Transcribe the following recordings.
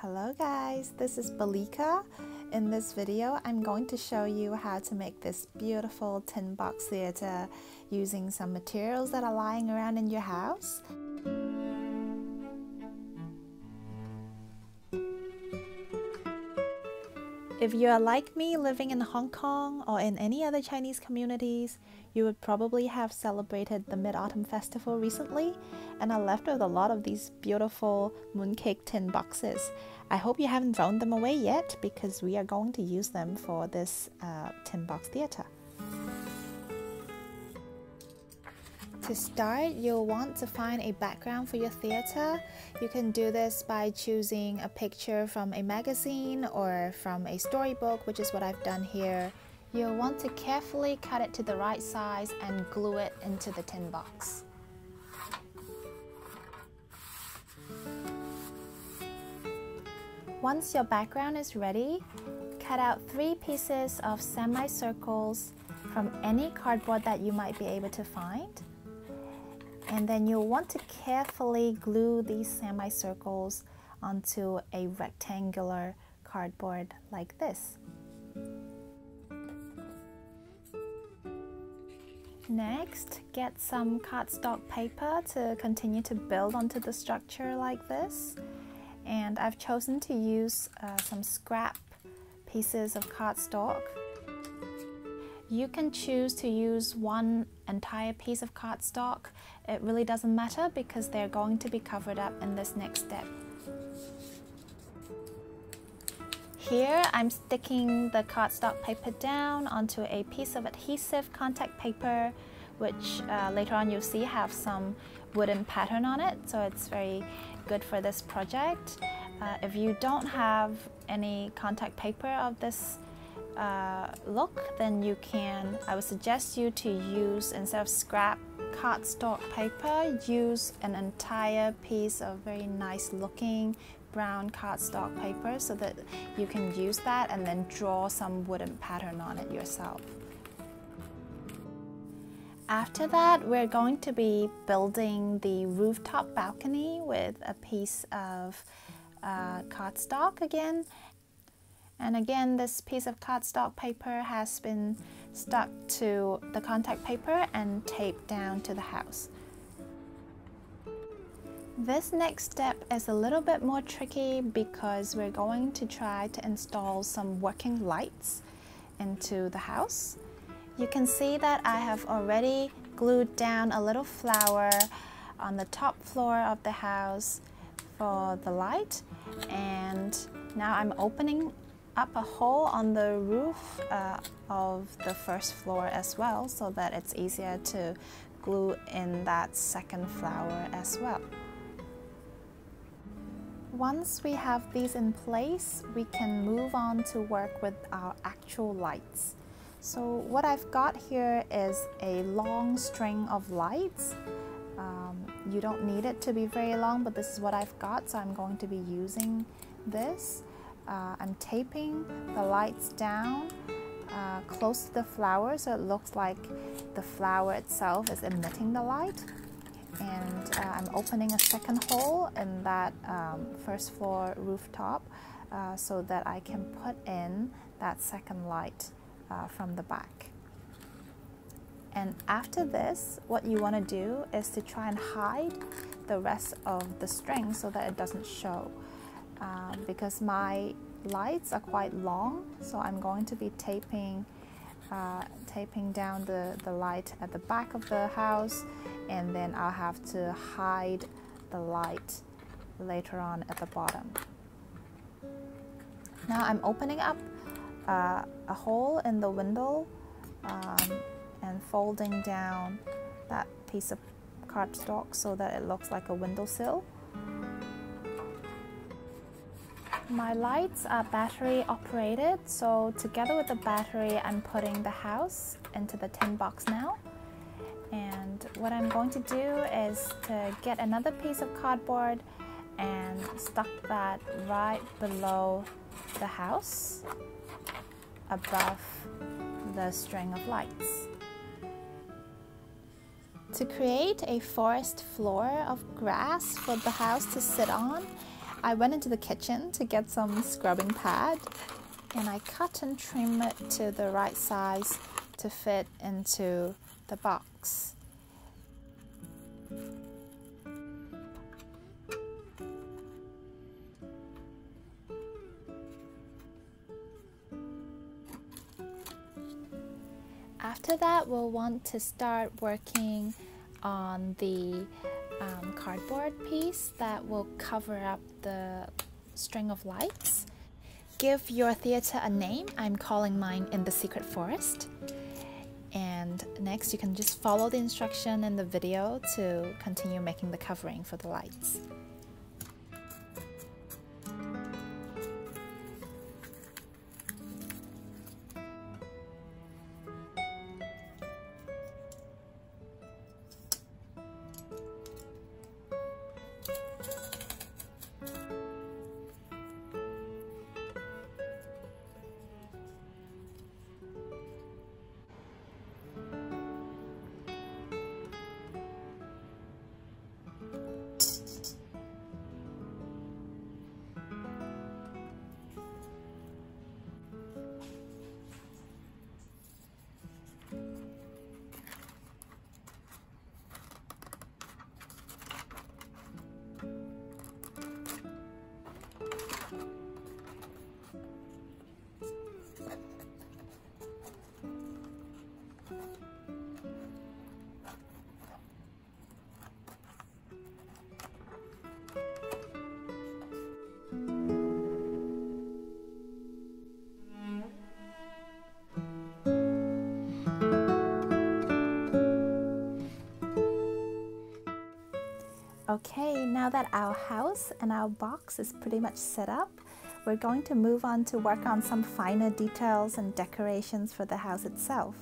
Hello guys, this is Balika. In this video, I'm going to show you how to make this beautiful tin box theater using some materials that are lying around in your house. If you are like me living in Hong Kong or in any other Chinese communities, you would probably have celebrated the Mid-Autumn Festival recently and are left with a lot of these beautiful mooncake tin boxes. I hope you haven't thrown them away yet because we are going to use them for this tin box theater. To start, you'll want to find a background for your theater. You can do this by choosing a picture from a magazine or from a storybook, which is what I've done here. You'll want to carefully cut it to the right size and glue it into the tin box. Once your background is ready, cut out 3 pieces of semicircles from any cardboard that you might be able to find. And then you'll want to carefully glue these semicircles onto a rectangular cardboard like this. Next, get some cardstock paper to continue to build onto the structure like this. And I've chosen to use some scrap pieces of cardstock. You can choose to use one entire piece of cardstock. It really doesn't matter because they're going to be covered up in this next step. Here I'm sticking the cardstock paper down onto a piece of adhesive contact paper, which later on you'll see have some wooden pattern on it, so it's very good for this project. If you don't have any contact paper of this look, then I would suggest you to use, instead of scrap cardstock paper, use an entire piece of very nice looking brown cardstock paper so that you can use that and then draw some wooden pattern on it yourself. After that, we're going to be building the rooftop balcony with a piece of cardstock again. And again, this piece of cardstock paper has been stuck to the contact paper and taped down to the house. This next step is a little bit more tricky because we're going to try to install some working lights into the house. You can see that I have already glued down a little flower on the top floor of the house for the light, and now I'm opening up a hole on the roof of the first floor as well, so that it's easier to glue in that second flower as well. Once we have these in place, we can move on to work with our actual lights. So what I've got here is a long string of lights. You don't need it to be very long, but this is what I've got, so I'm going to be using this. I'm taping the lights down close to the flower so it looks like the flower itself is emitting the light. And I'm opening a second hole in that first floor rooftop so that I can put in that second light from the back. And after this, what you want to do is to try and hide the rest of the string so that it doesn't show. Because my lights are quite long, so I'm going to be taping down the light at the back of the house, and then I'll have to hide the light later on at the bottom. Now I'm opening up a hole in the window and folding down that piece of cardstock so that it looks like a windowsill. My lights are battery operated, so together with the battery I'm putting the house into the tin box now. And what I'm going to do is to get another piece of cardboard and stuck that right below the house, above the string of lights. To create a forest floor of grass for the house to sit on, I went into the kitchen to get some scrubbing pad, and I cut and trim it to the right size to fit into the box. After that, we'll want to start working on the cardboard piece that will cover up the string of lights. Give your theater a name. I'm calling mine In the Secret Forest. And next, you can just follow the instruction in the video to continue making the covering for the lights. Okay, now that our house and our box is pretty much set up, we're going to move on to work on some finer details and decorations for the house itself.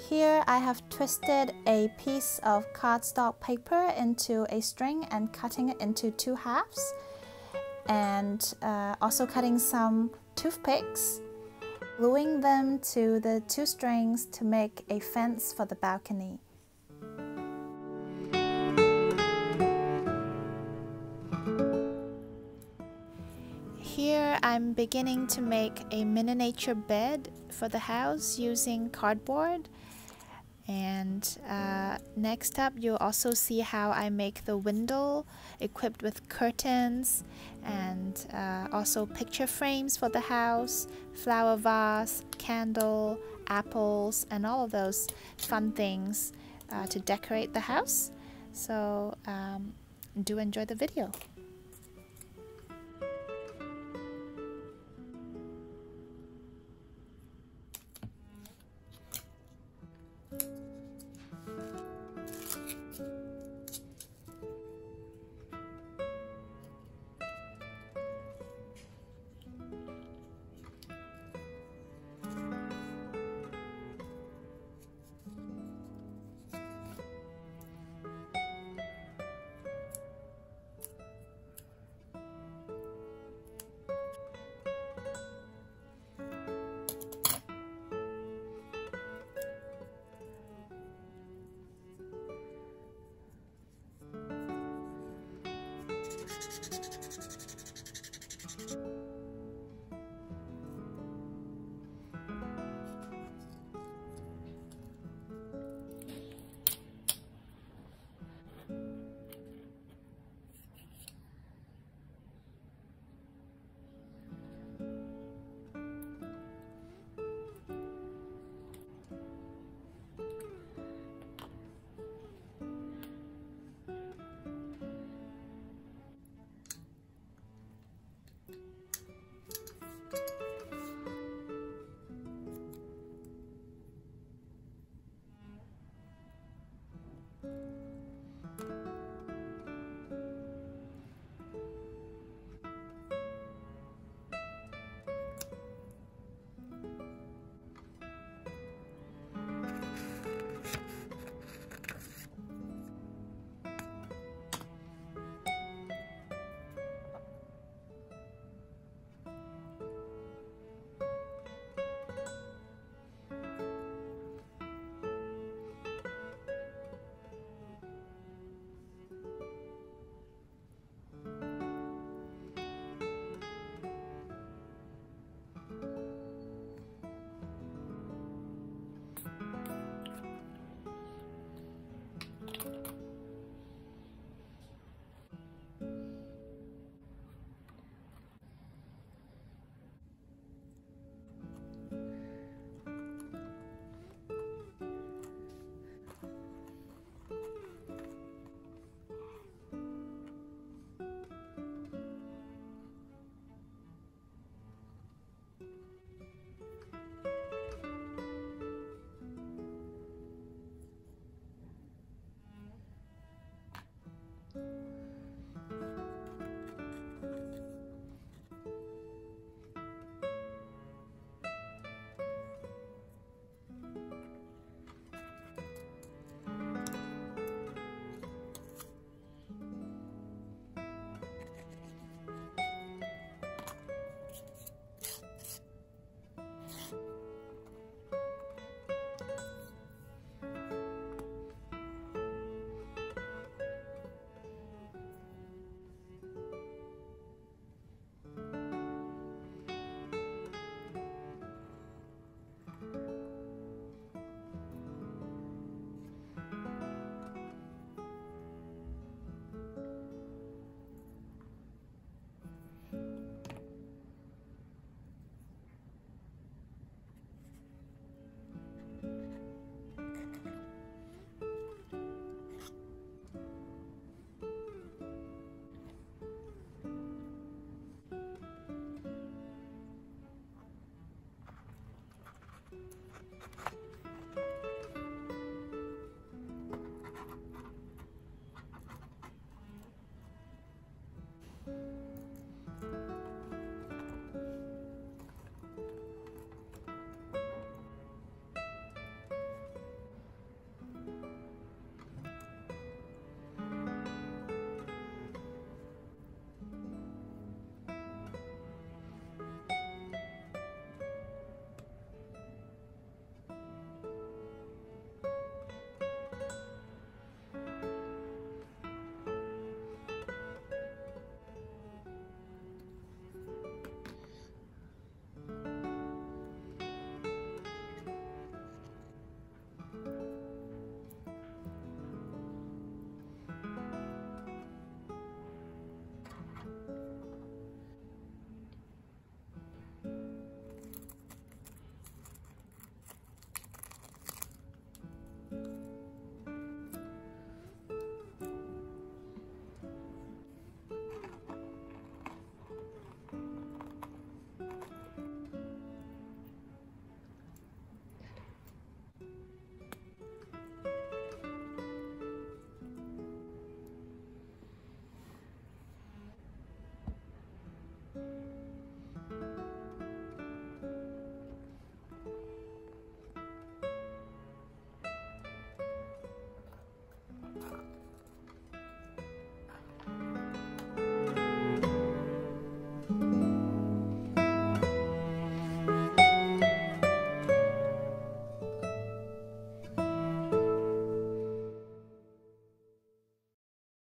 Here I have twisted a piece of cardstock paper into a string and cutting it into 2 halves, and also cutting some toothpicks, gluing them to the 2 strings to make a fence for the balcony. Here I'm beginning to make a miniature bed for the house using cardboard, and next up you'll also see how I make the window equipped with curtains and also picture frames for the house, flower vase, candle, apples, and all of those fun things to decorate the house. So do enjoy the video.